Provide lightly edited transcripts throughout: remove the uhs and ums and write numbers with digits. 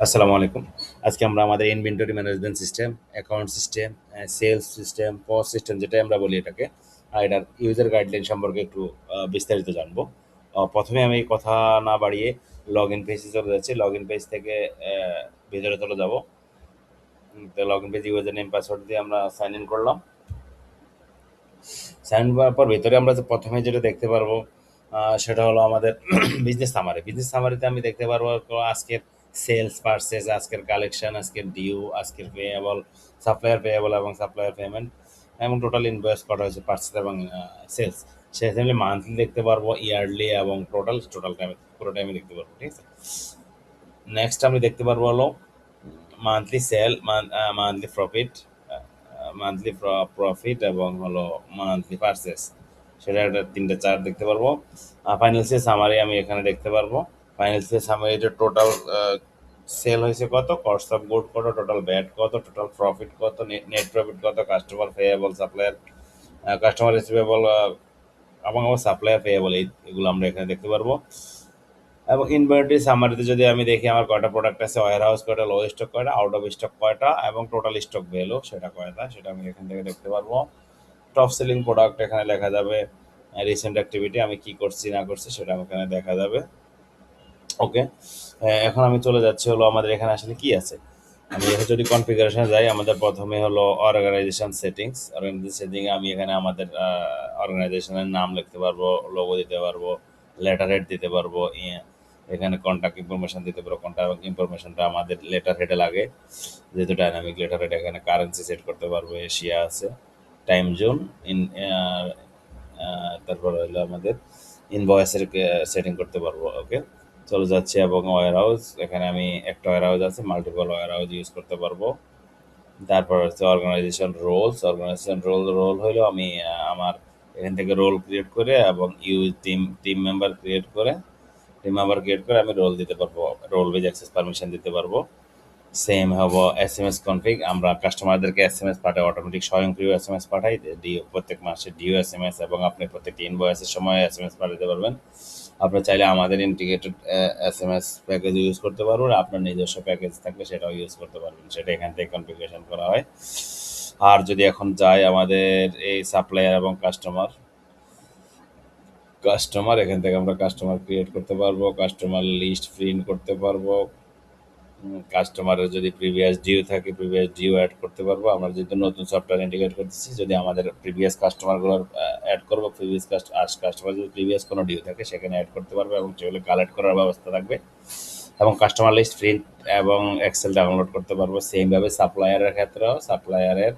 আসসালামু আলাইকুম। আজকে আমরা আমাদের inventory management system, account system, sales system, POS system যেটাই আমরা বলি এটাকে, এটার ইউজার গাইডলাইন সম্পর্কে একটু বিস্তারিত জানবো। প্রথমে আমি কথা না বাড়িয়ে লগইন পেজে চলে যাচ্ছি। লগইন পেজ থেকে ভিতরে চলে যাব। তো login page user name password দিয়ে আমরা সাইন ইন করলাম। সাইন ইন করার পর ভেতরে আমরা যে প্রথমে যেটা দেখতে পারবো সেটা হলো আমাদের বিজনেস সামারি। বিজনেস সামারিতে আমি দেখতে পারবো আজকের সেলস পারচেজ, আজকের কালেকশন, আজকের ডিউ, আজকের পেয়েবল, সাপ্লায়ার পেয়েবল এবং সাপ্লায়ার পেমেন্ট, এবং টোটাল ইনভয়েস করা হয়েছে পারচেজ এবং সেলস। সেখানে মান্থলি দেখতে পারবো, ইয়ারলি এবং টোটাল টাইমে পুরো টাইমে দেখতে পারবো। ঠিক আছে। নেক্সট আমি দেখতে পারবো হলো monthly sale, monthly profit, monthly profit এবং হলো মান্থলি পারচেস, সেটা একটা তিনটে চার্ট দেখতে পারবো। ফাইন্যান্সিয়াল সামারি আমি এখানে দেখতে পারবো। ফাইন্যান্সিয়াল সামারিতে টোটাল সেল হয়েছে কত, কস্ট অফ গুড কত, টোটাল ব্যাট কত, টোটাল প্রফিট কত, নেট প্রফিট কত, customer payable, supplier, customer receivable এবং আমার সাপ্লায়ার পেয়েবল, এগুলো আমরা এখানে দেখতে পারবো। এবং ইনভেন্টরি সামারিতে যদি আমি দেখি আমার কয়টা প্রোডাক্ট আছে, ওয়্যার হাউস কয়টা, লো স্টক কয়টা, আউট অফ স্টক কয়টা এবং টোটাল স্টক ভ্যালু সেটা কয়টা, সেটা আমি এখান থেকে দেখতে পারবো। টপ সেলিং প্রোডাক্ট এখানে লেখা যাবে। রিসেন্ট অ্যাক্টিভিটি আমি কি করছি না করছি সেটা এখানে দেখা যাবে। ওকে। এখন আমি চলে যাচ্ছি হলো আমাদের এখানে আসলে কি আছে। আমি এখন যদি কনফিগারেশনে যাই, আমাদের প্রথমে হলো অর্গানাইজেশন সেটিংস। অর্গানাইজেশন সেটিংয়ে আমি এখানে আমাদের অর্গানাইজেশনের নাম লিখতে পারবো, লোগো দিতে পারবো, লেটার হেড দিতে পারবো, এখানে কন্ট্যাক্ট ইনফরমেশন দিতে পারবো। কন্ট্যাক্ট ইনফরমেশনটা আমাদের লেটার হেডে লাগে, যেহেতু ডাইনামিক লেটার হেড। এখানে কারেন্সি সেট করতে পারবো, এশিয়া আছে, টাইম জোন, ইন তারপর হলো আমাদের ইনভয়েসের সেটিং করতে পারবো। ওকে, চলে যাচ্ছে। এবং ওয়্যার হাউস, এখানে আমি একটা ওয়্যার হাউস আছে, মাল্টিপল ওয়্যার হাউস ইউজ করতে পারবো। তারপর হচ্ছে অর্গানাইজেশন রোলস। অর্গানাইজেশন রোল হলো আমি আমার এখান থেকে রোল ক্রিয়েট করে এবং টিম মেম্বার ক্রিয়েট করে আমি রোল দিতে পারবো, রোল বেজ অ্যাক্সেস পারমিশন দিতে পারবো। সেম হবো এসএমএস কনফিগ। আমরা কাস্টমারদেরকে এসএমএস পাঠাই, অটোমেটিক স্বয়ংক্রিয় এসএমএস পাঠাই, ডিও প্রত্যেক মাসে ডিও এসএমএস, এবং আপনি প্রত্যেকটি ইনভয়েসের সময় এসএমএস পাঠাতে পারবেন। আপনি চাইলে আমাদের ইন্টিগ্রেটেড এসএমএস প্যাকেজ ইউজ করতে পারবেন, আপনার নিজস্ব প্যাকেজ থাকলে সেটাও ইউজ করতে পারবেন, সেটা এখান থেকে কনফিগারেশন করা হয়। আর যদি এখন যাই আমাদের এই সাপ্লায়ার এবং কাস্টমার এখান থেকে আমরা কাস্টমার ক্রিয়েট করতে পারবো, কাস্টমার লিস্ট প্রিন্ট করতে পারবো। কাস্টমারের যদি প্রিভিয়াস ডিউ থাকে, প্রিভিয়াস ডিউ অ্যাড করতে পারবো। আমরা যেহেতু নতুন সফটওয়্যার ইন্টিগ্রেট করতেছি, যদি আমাদের প্রিভিয়াস কাস্টমারগুলোর অ্যাড করবো, কাস্টমার যদি প্রিভিয়াস কোনো ডিউ থাকে সেখানে অ্যাড করতে পারবো, এবং সেগুলো কালেক্ট করার ব্যবস্থা থাকবে। এবং কাস্টমার লিস্ট প্রিন্ট এবং এক্সেল ডাউনলোড করতে পারবো। সেমভাবে সাপ্লায়ারের ক্ষেত্রেও সাপ্লায়ারের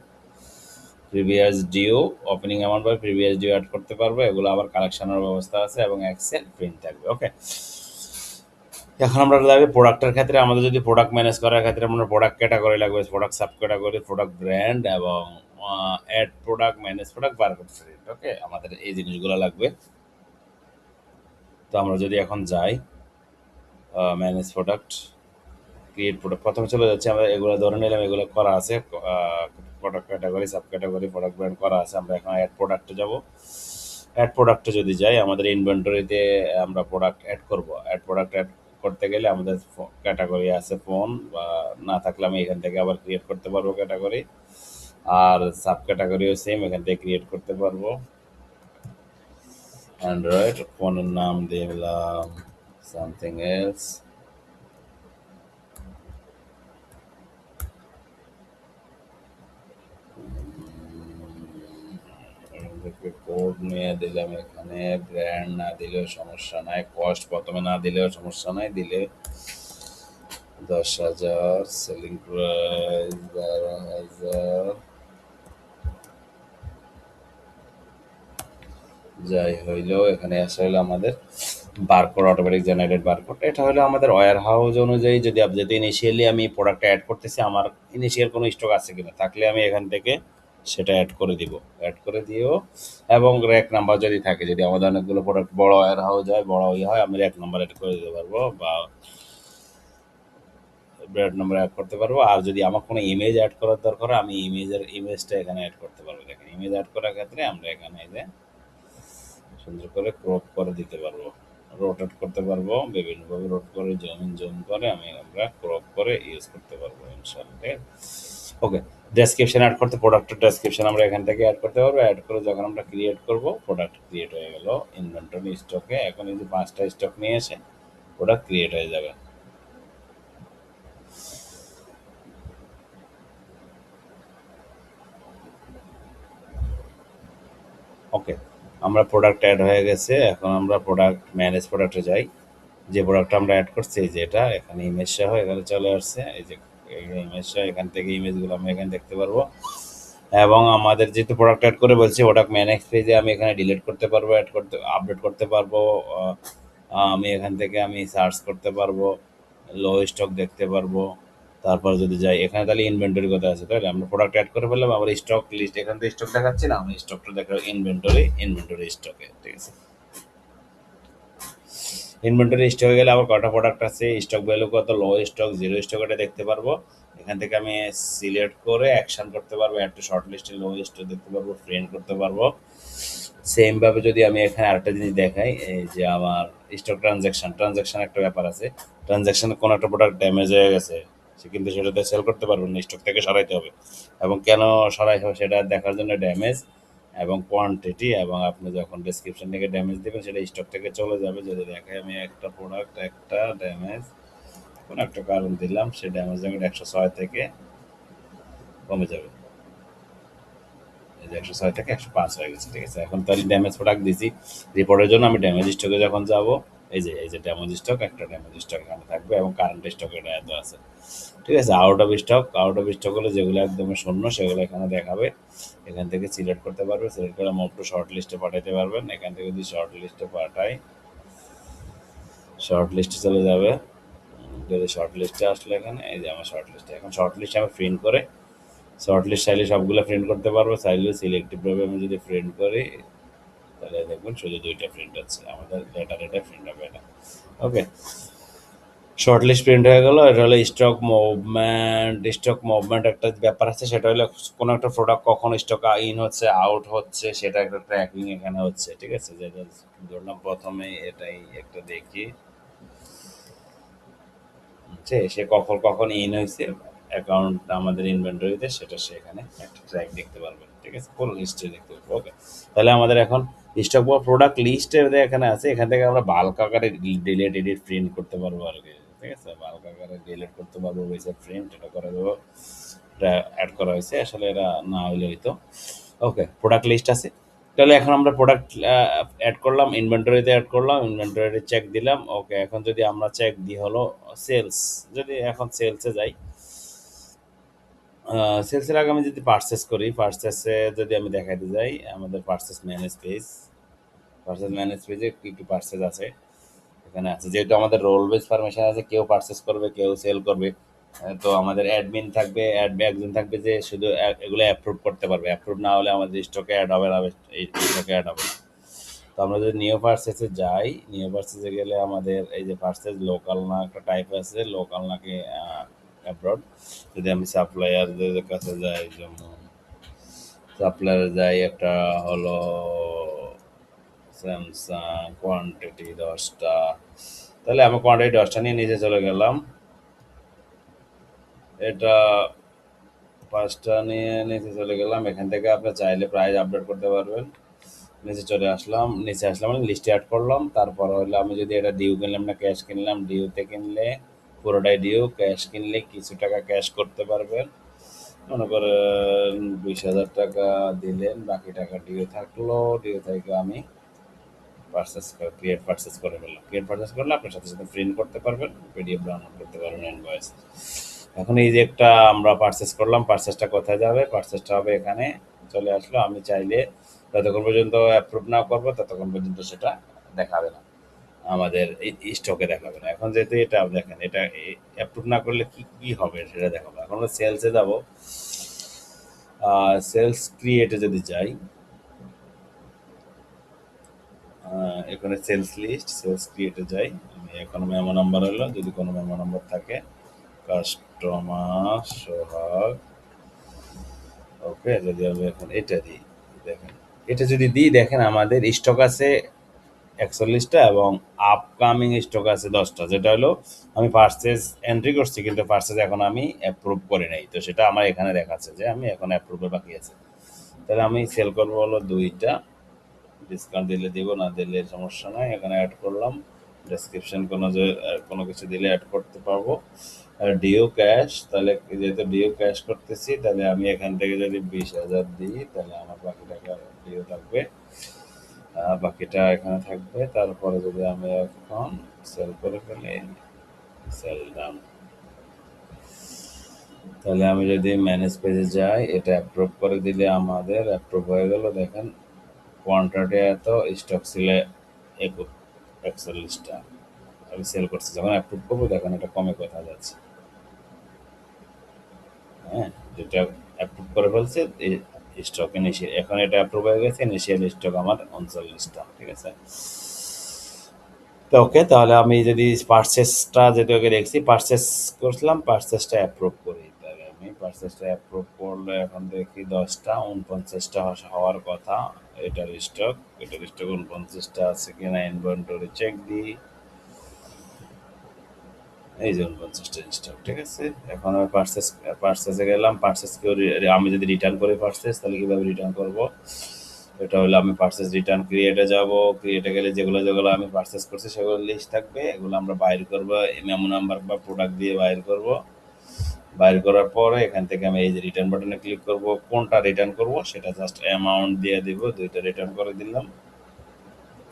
প্রিভিয়াস ডিউ, ওপেনিং অ্যামাউন্ট বা প্রিভিয়াস ডিউ অ্যাড করতে পারবো। এগুলো আবার কালেকশনের ব্যবস্থা আছে এবং এক্সেল প্রিন্ট থাকবে। ওকে। এখন আমরা লাগবে প্রোডাক্টের ক্ষেত্রে, আমাদের যদি প্রোডাক্ট ম্যানেজ করার ক্ষেত্রে আমরা প্রোডাক্ট ক্যাটাগরি লাগবে, product sub category, product brand এবং add product, manage product, barcode print. Okay, আমাদের এই জিনিসগুলো লাগবে। তো আমরা যদি এখন যাই ম্যানেজ প্রোডাক্ট, ক্রিয়েট প্রোডাক্ট, প্রথমে চলে যাচ্ছে। আমরা এগুলো ধরে নিলাম, এগুলো করা আছে, product category, sub category, product brand করা আছে। আমরা এখন অ্যাড প্রোডাক্টে যাব। অ্যাড প্রোডাক্টে যদি যাই, আমাদের ইনভেন্টরিতে আমরা প্রোডাক্ট অ্যাড করব। অ্যাড করতে গেলে আমাদের ক্যাটাগরি আছে ফোন, বা না থাকলে আমি এখান থেকে আবার ক্রিয়েট করতে পারবো ক্যাটাগরি। আর সাব ক্যাটাগরিও সেম, এখান থেকে ক্রিয়েট করতে পারবো। অ্যান্ড্রয়েড ফোনের নাম দিলাম সামথিং এলস। কোড নিয়ে দিলাম এখানে, ব্র্যান্ড না দিলেও সমস্যা নাই, কস্ট প্রথমে না দিলেও সমস্যা নাই, দিলে 10,000, সেলিং প্রাইস 12,000। যাই হইলেও এখানে আসা হলো আমাদের বারকোড, অটোমেটিক জেনারেটেড বারকোড। এটা হলো আমাদের ওয়্যার হাউস অনুযায়ী, যদি যদি ইনিশিয়ালি আমি প্রোডাক্টটা অ্যাড করতেছি, আমার ইনিশিয়াল কোনো স্টক আছে কিনা, থাকলে আমি এখান থেকে সেটা অ্যাড করে দিব, অ্যাড করে দিও। এবং র্যাক নাম্বার যদি থাকে, যদি আমাদের অনেকগুলো প্রোডাক্ট বড় ওয়্যার হাউস হয়, বড় হয়, আমি র্যাক নাম্বার অ্যাড করে দিতে পারবো, বা ব্র্যান্ড নাম্বার অ্যাড করতে পারবো। আর যদি আমার কোনো ইমেজ অ্যাড করার দরকার হয়, আমি ইমেজটা এখানে অ্যাড করতে পারবো। দেখেন, ইমেজ অ্যাড করার ক্ষেত্রে আমরা এখানে এই যে সুন্দর করে ক্রপ করে দিতে পারবো। রোটেট করতে পারবো, বিভিন্নভাবে রোট করে জুম করে আমরা ক্রপ করে ইউজ করতে পারবো ইনশাআল্লাহ, ঠিক আছে? ওকে, ডেসক্রিপশন অ্যাড করতে প্রোডাক্টের ডেসক্রিপশন আমরা এখান থেকে অ্যাড করতে পারবো। অ্যাড করে যখন আমরা ক্রিয়েট করব, প্রোডাক্ট ক্রিয়েট হয়ে গেল ইনভেন্টরি স্টকে। এখন এই যে 5টা স্টক নিয়ে এসে প্রোডাক্ট ক্রিয়েট হয়ে যাবে। ওকে, আমরা প্রোডাক্ট অ্যাড হয়ে গেছে। এখন আমরা প্রোডাক্ট ম্যানেজ প্রোডাক্টে যাই। যে প্রোডাক্টটা আমরা অ্যাড করছি এই যে এটা, এখানে ইমেজ সহ এখানে চলে আসছে। এই যে ইমেজ সহ, এখান থেকে ইমেজগুলো আমরা এখানে দেখতে পারবো। এবং আমাদের যেহেতু প্রোডাক্ট অ্যাড করে বলছি, প্রোডাক্ট ম্যানেজ পেজে আমি এখানে ডিলিট করতে পারবো, অ্যাড করতে, আপডেট করতে পারবো। আহ, আমি এখান থেকে আমি সার্চ করতে পারবো, লো স্টক দেখতে পারবো। তারপর যদি যাই এখানে, তাহলে ইনভেন্টরি কথা আছে, তাহলে আমরা প্রোডাক্ট অ্যাড করে ফেললাম। আবার স্টক লিস্ট, এখান থেকে স্টক দেখাচ্ছি না, আমি স্টকটা দেখা ইনভেন্টরি স্টকে, ঠিক আছে? ইনভেন্টরি স্টক হয়ে গেলে আবার কটা প্রোডাক্ট আছে, স্টক ভ্যালু কত, লো স্টক, জিরো স্টক, এটা দেখতে পারবো। এখান থেকে আমি সিলেক্ট করে অ্যাকশন করতে পারবো, একটা শর্ট লিস্টে লো স্টক দেখতে পারবো, ফ্রেন্ড করতে পারবো। সেম ভাবে যদি আমি এখানে আরেকটা জিনিস দেখাই, এই যে আমার স্টক ট্রানজ্যাকশন একটা ব্যাপার আছে। ট্রানজ্যাকশনে কোনো একটা প্রোডাক্ট ড্যামেজ হয়ে গেছে, সে কিন্তু সেটাতে সেল করতে পারবে না, স্টক থেকে সরাইতে হবে। এবং কেন সরাই হবে সেটা দেখার জন্য ড্যামেজ এবং কোয়ান্টিটি, এবং আপনি যখন ডেসক্রিপশন থেকে ড্যামেজ দেবেন সেটা স্টক থেকে চলে যাবে। যদি দেখাই আমি একটা প্রোডাক্ট, একটা ড্যামেজ, কোনো একটা কারণ দিলাম, সে ড্যামেজ যখন 106 থেকে কমে যাবে। এই যে 106 থেকে 105 হয়ে গেছে, ঠিক আছে? এখন তাহলে ড্যামেজ প্রোডাক্ট দিছি রিপোর্টের জন্য, আমি ড্যামেজ স্টকে যখন যাব, এই যে ড্যামেজ স্টক, একটা ড্যামেজ স্টক এখানে থাকবে এবং কারেন্ট স্টক এটা এত আছে, ঠিক আছে? আউট অফ স্টক হলে যেগুলো একদম শূন্য সেগুলো এখানে দেখাবে। এখান থেকে সিলেক্ট করতে পারবে, সিলেক্ট করে মুভ টু শর্ট লিস্টে পাঠাতে পারবেন। এখান থেকে যদি শর্ট লিস্টে পাঠাই, শর্ট লিস্টে চলে যাবে। যদি শর্ট লিস্টে আসলে এখানে, এই যে আমার শর্ট লিস্টে, এখন শর্ট লিস্টে আমি প্রিন্ট করে, শর্ট লিস্ট চাইলে সবগুলো প্রিন্ট করতে পারবো, চাইলে সিলেক্টিভভাবে আমি যদি প্রিন্ট করি তাহলে দেখবেন শুধু 2টা প্রিন্ট হচ্ছে, আমাদের ডেটা প্রিন্ট হবে এটা। ওকে, শর্ট লিস্ট প্রিন্ট হয়ে গেল। এটা হলো স্টক মুভমেন্ট একটা ব্যাপার আছে, সেটা হলো কোনো একটা প্রোডাক্ট কখন স্টক ইন হচ্ছে, আউট হচ্ছে, সেটা একটা ট্র্যাকিং এখানে হচ্ছে, ঠিক আছে? যেটা ধরলাম প্রথমে এটাই একটা দেখি, যে সে কখন কখন ইন হয়েছে অ্যাকাউন্ট আমাদের ইনভেন্টরিতে, সেটা সে এখানে একটা ট্র্যাক দেখতে পারবেন, ঠিক আছে? ফুল হিস্ট্রি দেখতে পারবো। ওকে, তাহলে আমাদের এখন স্টক বা প্রোডাক্ট লিস্টের এখানে আছে, এখান থেকে আমরা বাল্ক আকারে ডিলিট এডিট প্রিন্ট করতে পারবো আর কি, ঠিক আছে? বাল্ক আকারে ডিলিট করতে পারবো, হয়েছে প্রিন্ট, এটা করে দেবো। এটা অ্যাড করা হয়েছে, আসলে এটা না হইলে হয়তো। ওকে, প্রোডাক্ট লিস্ট আছে। তাহলে এখন আমরা প্রোডাক্ট অ্যাড করলাম, ইনভেন্টরিতে অ্যাড করলাম, ইনভেন্টরিতে চেক দিলাম। ওকে, এখন যদি আমরা চেক দিই হলো সেলস, যদি এখন সেলসে যাই, সেলসের আগে আমি যদি পারচেস করি, পারচেসে যদি আমি দেখাতে যাই, আমাদের পারচেস ম্যানেজ পেজে কি কি পারচেস আছে এখানে আছে। যেহেতু আমাদের রোল বেস পারমিশন আছে, কেউ পারচেস করবে, কেউ সেল করবে। তো আমাদের অ্যাডমিন থাকবে, একজন থাকবে যে শুধু এগুলো অ্যাপ্রুভ করতে পারবে। অ্যাপ্রুভ না হলে আমাদের স্টকে অ্যাড হবে না, এই স্টকে অ্যাড হবে না। তো আমরা যদি নিউ পারচেসে যাই, নিউ পারচেসে গেলে আমাদের এই যে পারচেস লোকাল না একটা টাইপ আছে, লোকাল নাকি অ্যাব্রড। যদি আমি সাপ্লায়ারদের কাছে যাই, যেমন সাপ্লায়ার যাই, একটা হলো স্যামসাং, কোয়ান্টিটি 10টা, তাহলে আমি কোয়ান্টিটি 10টা নিয়ে নিচে চলে গেলাম। এটা 5টা নিয়ে নিচে চলে গেলাম। এখান থেকে আপনি চাইলে প্রাইস আপডেট করতে পারবেন। নিচে আসলাম মানে লিস্টে অ্যাড করলাম। তারপর হলো আমি যদি এটা ডিউ কিনলাম না ক্যাশ কিনলাম, ডিউতে কিনলে পুরোটাই ডিউ, ক্যাশ কিনলে কিছু টাকা ক্যাশ করতে পারবেন। মনে করেন 20,000 টাকা দিলেন, বাকি টাকা ডিউ থাকলো। ডিউ থেকে আমি পারচেস করে ফেললাম। ক্রিয়েট পারচেস করলে আপনার সাথে সাথে প্রিন্ট করতে পারবেন, পিডিএফ ডাউনলোড করতে পারবেন, ইনভয়েস। এখন এই যে একটা আমরা পারচেস করলাম, পারচেসটা কোথায় যাবে? পারচেসটা হবে এখানে চলে আসলো। আমি চাইলে যতক্ষণ পর্যন্ত অ্যাপ্রুভ না করবো ততক্ষণ পর্যন্ত সেটা দেখাবে না, আমাদের স্টকে দেখাবে না। এখন যেহেতু এটা দেখেন, এটা অ্যাপ্রুভ না করলে কি কি হবে সেটা দেখাবো। এখন আমরা সেলসে যাব, সেলস ক্রিয়েটে যদি যাই, এখানে সেলস ক্রিয়েটে যাই। আমি এখনো মেমো নাম্বার হলো, যদি কোনো মেমো নাম্বার থাকে, কাস্টমার সোহাগ। ওকে, যদি আমি এখন এটা দিই, দেখেন এটা যদি দিই, দেখেন আমাদের স্টক আছে 41টা এবং আপকামিং স্টক আছে 10টা, যেটা হলো আমি পারচেজ এন্ট্রি করছি কিন্তু পারচেজ এখন আমি অ্যাপ্রুভ করি নাই, তো সেটা আমার এখানে দেখাচ্ছে যে আমি এখন অ্যাপ্রুভে বাকি আছে। তাহলে আমি সেল করবো হলো 2টা, ডিসকাউন্ট দিলে দিব, না দিলে সমস্যা নাই, এখানে অ্যাড করলাম। ডেসক্রিপশন কোনো যে কোনো কিছু দিলে অ্যাড করতে পারবো। আর ডিও ক্যাশ, তাহলে যেহেতু ডিও ক্যাশ করতেছি তাহলে আমি এখান থেকে যদি 20,000 দিই তাহলে আমার বাকি টাকা ডিও থাকবে, বাকিটা এখানে থাকবে। তারপরে যদি আমি এখন সেল করে ফেলি, সেল ডান, তাহলে আমি যদি ম্যানেজ পেজে যাই, এটা অ্যাপ্রুভ করে দিলে আমাদের অ্যাপ্রুভ হয়ে গেল। দেখেন কোয়ান্টিটি এত, স্টক ছিল 41টা, আমি সেল করছি। যখন অ্যাপ্রুভ করবো দেখেন এটা কমে কোথায় যাচ্ছে। হ্যাঁ, যেটা অ্যাপ্রুভ করে ফেলছে স্টক ইনিশিয়াল, এখন এটা অ্যাপ্রুভ হয়ে গেছে, ইনিশিয়াল স্টক আমার 39টা, ঠিক আছে। তো ওকে, তাহলে আমি যদি পারচেসটা যেটা ওকে দেখছি পারচেস করছিলাম, পারচেসটা অ্যাপ্রুভ করি, তাহলে আমি পারচেসটা অ্যাপ্রুভ করলে এখন দেখি 10টা 49টা হওয়ার কথা। এটার স্টক 49টা আছে কিনা ইনভেন্টরি চেক দিই, এই যে 49টা স্টক, ঠিক আছে। এখন আমি পারচেসে গেলাম, পারচেস করে আমি যদি রিটার্ন করি পারচেস, তাহলে কীভাবে রিটার্ন করব? এটা হলো আমি পারচেস রিটার্ন ক্রিয়েটে যাব, ক্রিয়েটে গেলে যেগুলো যেগুলো আমি পারচেস করছি সেগুলো লিস্ট থাকবে, এগুলো আমরা বাইর করব, মেমো নাম্বার বা প্রোডাক্ট দিয়ে বাইর করব। বাইর করার পরে এখান থেকে আমি এই যে রিটার্ন বাটনে ক্লিক করব, কোনটা রিটার্ন করব সেটা জাস্ট অ্যামাউন্ট দিয়ে দিব, 2টা রিটার্ন করে দিলাম,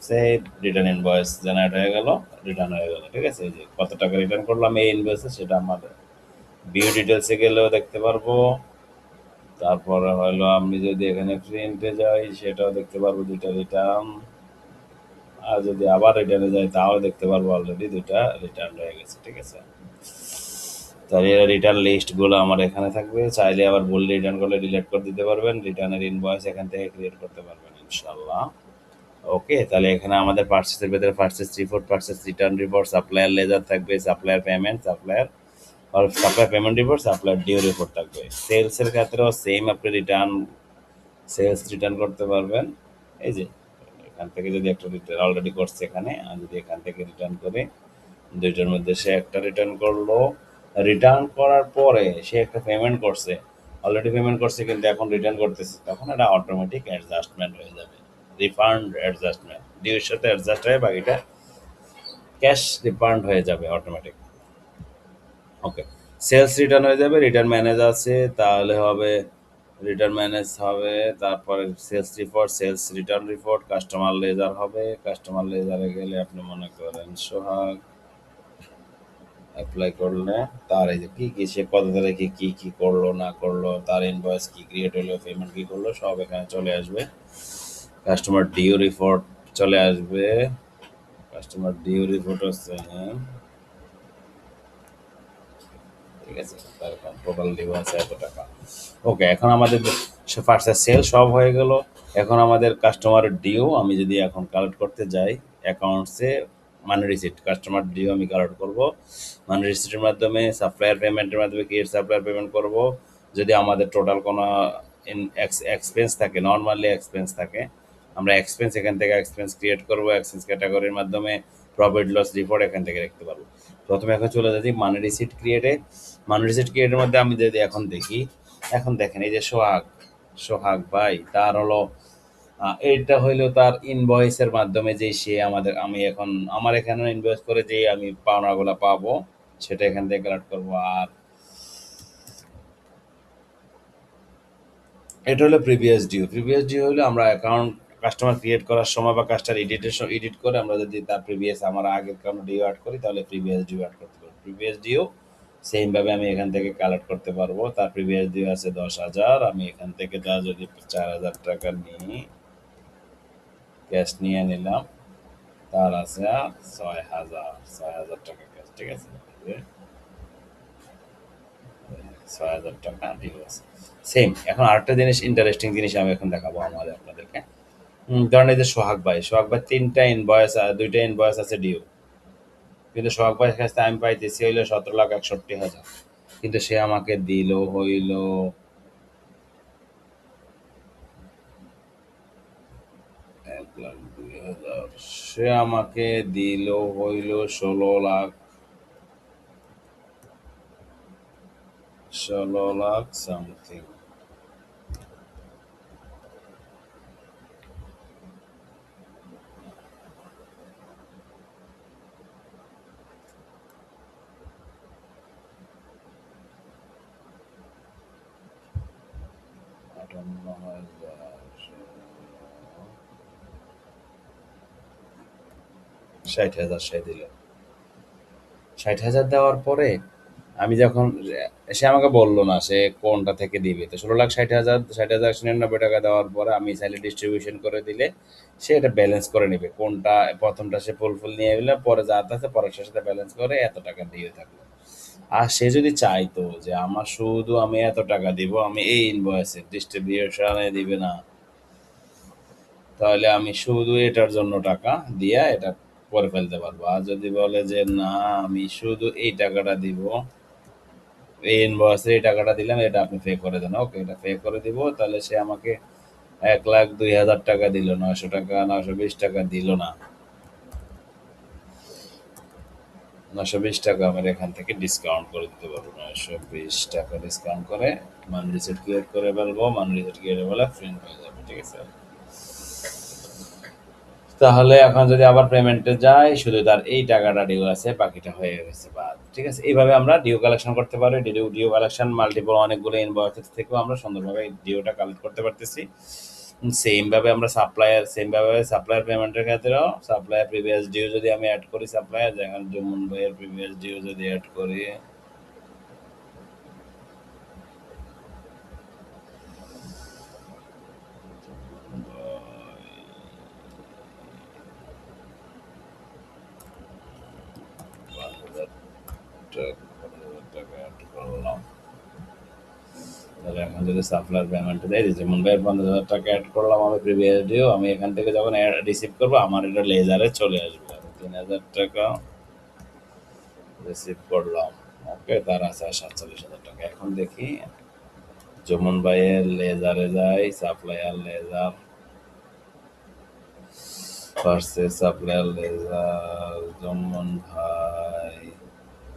সেই রিটার্ন ইনভয়েস জেনারেট হয়ে গেল, রিটার্ন হয়ে গেল, ঠিক আছে। এই যে কত টাকা রিটার্ন করলাম এই ইনভয়েসে সেটা আমাদের ভিউ ডিটেলসে গেলেও দেখতে পারবো। তারপরে হলো আমি যদি এখানে প্রিন্টে যাই সেটাও দেখতে পারবো 2টা রিটার্ন, আর যদি আবার রিটার্নে যাই তাও দেখতে পারবো অলরেডি 2টা রিটার্ন হয়ে গেছে, ঠিক আছে। তাহলে রিটার্ন লিস্টগুলো আমার এখানে থাকবে, চাইলে আবার ভুল রিটার্ন করলে ডিলিট করে দিতে পারবেন, রিটার্নের ইনভয়েস এখান থেকে ক্রিয়েট করতে পারবেন ইনশাল্লাহ। ওকে, তাহলে এখানে আমাদের পার্সেসের ভেতরে purchase report, purchase return report, supplier ledger থাকবে, supplier payment, supplier payment report, supplier due report থাকবে। সেলসের ক্ষেত্রেও সেম, আপনি সেলস রিটার্ন করতে পারবেন। এই যে এখান থেকে যদি একটা রিটার্ন অলরেডি করছে এখানে, আর যদি এখান থেকে রিটার্ন করে 2টার মধ্যে সে একটা রিটার্ন করলো, রিটার্ন করার পরে সে একটা পেমেন্ট করছে, অলরেডি পেমেন্ট করছে কিন্তু এখন রিটার্ন করতেছে, তখন এটা অটোমেটিক অ্যাডজাস্টমেন্ট হয়ে যাবে, রিফান্ড অ্যাডজাস্টমেন্ট, ডিউর সাথে অ্যাডজাস্ট হয়ে বাকিটা ক্যাশ রিফান্ড হয়ে যাবে অটোমেটিক। ওকে, সেলস রিটার্ন হয়ে যাবে, রিটার্ন ম্যানেজ আছে তাহলে হবে, রিটার্ন ম্যানেজ হবে, তারপরে sales report, sales return report, customer ledger হবে, কাস্টমার লেজারে গেলে আপনি মনে করেন সোহাগ অ্যাপ্লাই করলে তার এই যে কি কি সে কত তারিখে কি কি করলো না করলো, তার ইনভয়েস কি ক্রিয়েট হলো, পেমেন্ট কি করলো, সব এখানে চলে আসবে। কাস্টমার ডিউ রিপোর্ট চলে আসবে, কাস্টমার ডিউ রিপোর্ট হচ্ছে, হ্যাঁ ঠিক আছে, তার টোটাল ডিউ আছে এত টাকা। ওকে, এখন আমাদের ফার্স্ট সেল সব হয়ে গেল। এখন আমাদের কাস্টমারের ডিউ আমি যদি এখন কালেক্ট করতে যাই অ্যাকাউন্টসে, মানি রিসিট, কাস্টমার ডিউ আমি কালেক্ট করব মানি রিসিটের মাধ্যমে, সাপ্লায়ার পেমেন্টের মাধ্যমে ক্রিয়েট সাপ্লায়ার পেমেন্ট করব। যদি আমাদের টোটাল কোনো এক্সপেন্স থাকে, নর্মালি এক্সপেন্স থাকে, আমরা এক্সপেন্স এখান থেকে এক্সপেন্স ক্রিয়েট করব, এক্সপেন্স ক্যাটাগরির মাধ্যমে প্রফিট লস রিপোর্ট এখান থেকে দেখতে পারবো। প্রথমে এখন চলে যাচ্ছি মানি রিসিট ক্রিয়েটে, মানি রিসিট ক্রিয়েটের মধ্যে আমি যদি এখন দেখি, এখন দেখেন এই যে সোহাগ, সোহাগ ভাই তার হলো এইটা হইলো তার ইনভয়েসের মাধ্যমে যে সে আমাদের, আমি এখন আমার এখানে ইনভয়েস করে যে আমি পাওনাগুলো পাবো সেটা এখান থেকে কালেক্ট করবো। আর এটা হলো প্রিভিয়াস ডিউ, প্রিভিয়াস ডিউ হলো আমরা অ্যাকাউন্ট কাস্টমার ক্রিয়েট করার সময় বা কাস্টমার এডিট করে আমরা যদি তার প্রিভিয়াস আমার আগের কোনো ডিউ অ্যাড করি তাহলে প্রিভিয়াস ডিউ অ্যাড করতে পারবো। প্রিভিয়াস ডিউ সেমভাবে আমি এখান থেকে কালেক্ট করতে পারবো। তার প্রিভিয়াস ডিউ আছে 10,000, আমি এখান থেকে যা যদি 4,000 টাকা নিই, ক্যাশ নিয়ে নিলাম, তার আছে 6,000 টাকা ক্যাশ, ঠিক আছে, 6,000 টাকা ডিউ আছে। সেম এখন আরেকটা জিনিস, ইন্টারেস্টিং জিনিস আমি এখন দেখাবো আমাদের আপনাদেরকে। ধরেন এই যে সোহাগ ভাই 2টা ইনভয়েস আছে ডিউ, কিন্তু সোহাগ ভাইয়ের কাছে আমি পাইতেছি হইলো 17,61,000, কিন্তু সে আমাকে দিল হইল 1,02,000, সে আমাকে দিল হইল 16 লাখ, 16 লাখ সামথিং। আটান্ন হাজার, 60,000 সে দিল। 60,000 দেওয়ার পরে আমি যখন, সে আমাকে বললো না সে কোনটা থেকে দিবে, তো 16,60,000, 60,099 টাকা দেওয়ার পরে আমি চাইলে ডিস্ট্রিবিউশন করে দিলে সে এটা ব্যালেন্স করে নেবে, কোনটা প্রথমটা সে ফুল নিয়ে এলে পরে যা আছে পরের সাথে ব্যালেন্স করে এত টাকা দিয়ে থাকলো। আর সে যদি চাইতো যে আমার শুধু আমি এত টাকা দিব, আমি এই ইনভয়েসে ডিস্ট্রিবিউশনে দিবে না, তাহলে আমি শুধু এটার জন্য টাকা দিয়া এটা করে ফেলতে পারবো। আর যদি বলে যে না আমি শুধু এই টাকাটা দিব, এই ইনভয়েসে এই টাকাটা দিলাম, এটা আপনি পে করে দেন, ওকে এটা পে করে দিব, তাহলে সে আমাকে 1,02,000 টাকা দিল, 900 টাকা, 920 টাকা দিল না, 920 টাকা আমার এখান থেকে ডিসকাউন্ট করে দিতে পারবো, 920 টাকা ডিসকাউন্ট করে মান রিসেট ক্রিয়েট করে ফেলবো, মান রিসেট ক্রিয়েট বলে প্রিন্ট হয়ে যাবে, ঠিক আছে। তাহলে এখন যদি আবার পেমেন্টে যাই, শুধু তার এই টাকাটা ডিউ আছে, বাকিটা হয়ে গেছে বাদ, ঠিক আছে। এইভাবে আমরা ডিউ কালেকশন করতে পারি। ডিউ কালেকশন মাল্টিপল অনেকগুলো ইনভয়েস থেকেও আমরা সুন্দরভাবে ডিউটা কালেক্ট করতে পারতেছি। সেম ভাবে সাপ্লায়ার পেমেন্টের ক্ষেত্রেও সাপ্লায়ার প্রিভিয়াস ডিউ যদি আমি অ্যাড করি, সাপ্লায়ার যেমন জুমন ভাইয়ের প্রিভিয়াস ডিউ যদি অ্যাড করি, টাকা অ্যাড করলাম, তাহলে এখন যদি সাপ্লায়ার পেমেন্ট দেয়, যেমন ভাই 50,000 টাকা অ্যাড করলাম আমি প্রিভিয়াস ডিউ, আমি এখান থেকে যখন রিসিভ করবো আমার এটা লেজারে চলে আসবে, 3,000 টাকা রিসিভ করলাম, ওকে তার আছে 47,000 টাকা। এখন দেখি জমন ভাইয়ের লেজারে যাই, সাপ্লায়ার লেজার, পার্সে সাপ্লায়ার লেজার, জমন ভাই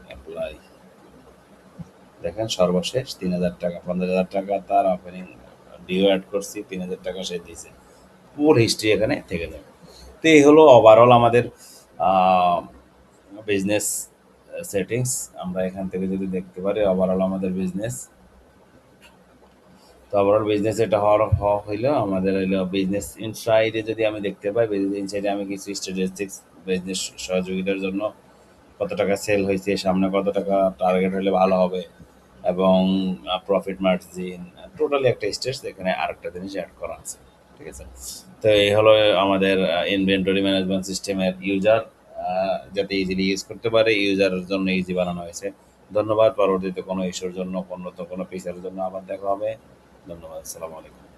অ্যাপ্লাই, দেখেন সর্বশেষ 3,000 টাকা, 50,000 টাকা তার ওপেনিং ডিও অ্যাড করছি, 3,000 টাকা সে দিয়েছে, পুরো হিস্ট্রি এখানে থেকে যাবে। তো এই হলো ওভারঅল আমাদের বিজনেস সেটিংস। আমরা এখান থেকে যদি দেখতে পারি ওভারঅল আমাদের বিজনেস, তো ওভারঅল বিজনেস এটা হওয়া হইলো আমাদের হইলো বিজনেস ইনসাইডে। যদি আমি দেখতে পাই বিজনেস ইনসাইডে আমি কিছু স্ট্যাটিস্টিক্স, বিজনেস সহযোগিতার জন্য কত টাকা সেল হয়েছে, সামনে কত টাকা টার্গেট হলে ভালো হবে, এবং প্রফিট মার্জিন, টোটালি একটা স্টেজ এখানে আরেকটা জিনিস অ্যাড করা আছে, ঠিক আছে। তো এই হলো আমাদের ইনভেন্টরি ম্যানেজমেন্ট সিস্টেমের ইউজার, যাতে ইজিলি ইউজ করতে পারে, ইউজারের জন্য ইজি বানানো হয়েছে। ধন্যবাদ। পরবর্তীতে কোনো ইস্যুর জন্য, কোনো ফিচারের জন্য আবার দেখা হবে। ধন্যবাদ। আসসালামু আলাইকুম।